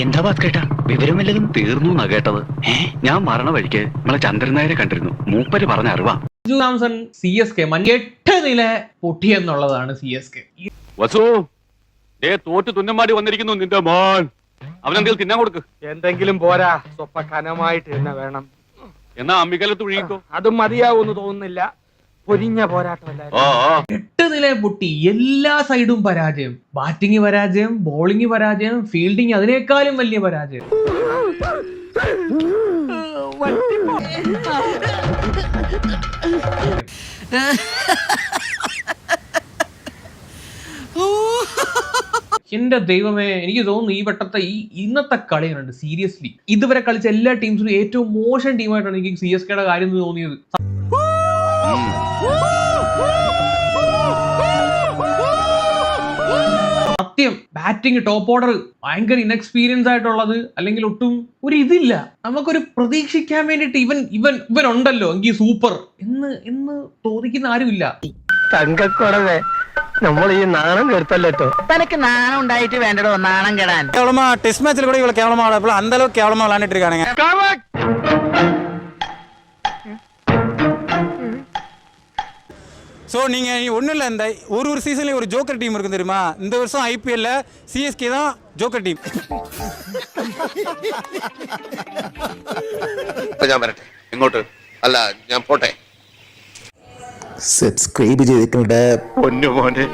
എന്താ ഭാസ്കേട്ടാ, വിവരം വല്ലതും തീർന്നു എന്നാ കേട്ടത്? ഞാൻ മരണ വഴിക്ക് നമ്മളെ ചന്ദ്രൻ നായരെ കണ്ടിരുന്നു. മൂപ്പര് പറഞ്ഞ അറിവാ. സഞ്ജു സാംസൺ CSK 8 നില പൊട്ടിയെന്നുള്ളതാണ് CSK. വസു, തോറ്റ് തുന്നമാടി വന്നിരിക്കുന്നു നിന്റെ മോൻ. അവനെന്തെങ്കിലും തിന്നാൻ കൊടുക്ക്. എന്തെങ്കിലും പോരാ, സ്വപ്പ കനമായിട്ട് തന്നെ വേണം. എന്നാ അമ്മിക്കലത്ത് ഒഴുകിക്കോ. അതും മതിയാവൂന്ന് തോന്നുന്നില്ല. പൊരിഞ്ഞ പോരാട്ടമല്ലായിരുന്നു. 8 നില പൊട്ടി. എല്ലാ സൈഡും പരാജയം. ബാറ്റിംഗ് പരാജയം, ബോളിംഗ് പരാജയം, ഫീൽഡിംഗ് അതിനേക്കാളും വലിയ പരാജയം. എന്റെ ദൈവമേ, എനിക്ക് തോന്നുന്നു ഈ വട്ടത്തെ ഇന്നത്തെ കളി കണ്ട് സീരിയസ്ലി ഇതുവരെ കളിച്ച എല്ലാ ടീംസിലും ഏറ്റവും മോശം ടീമായിട്ടാണ് എനിക്ക് CSKയുടെ കാര്യം തോന്നിയത്. സത്യം, ബാറ്റിംഗ് ടോപ്പ് ഓർഡർ ഭയങ്കര ഇൻഎക്സ്പീരിയൻസ് ആയിട്ടുള്ളത്, അല്ലെങ്കിൽ ഒട്ടും ഒരു ഇതില്ല. നമുക്കൊരു പ്രതീക്ഷിക്കാൻ വേണ്ടിട്ട് ഇവൻ ഉണ്ടല്ലോ എങ്കിൽ സൂപ്പർ എന്ന് തോന്നിക്കുന്ന ആരുമില്ല. തങ്കക്കുറവേ, നമ്മൾ ഈ നാണം കെടുത്തല്ലോ. തനക്ക് നാണം ഉണ്ടായിട്ട് വേണ്ടടോ നാണം കെടാൻ. கேவலமா டெஸ்ட் மேட்ச்ல கூட இவ்வளவு கேவலமா விளையாடல, அந்த அளவுக்கு கேவலமா விளையாண்டுட்டு இருக்கானுங்க. ஸோ நீங்க ஒன்றும் இல்லை, இந்த ஒரு சீசன்லேயும் ஒரு ஜோக்கர் டீம் இருக்கும் தெரியுமா? இந்த வருஷம் IPL CSK தான் ஜோக்கர் டீம். ഞാൻ വരട്ടെ. എങ്ങോട്ട്? അല്ല, ഞാൻ പോട്ടെ. സബ്സ്ക്രൈബ് ചെയ്തിട്ടുണ്ട് പൊന്നു മോനെ.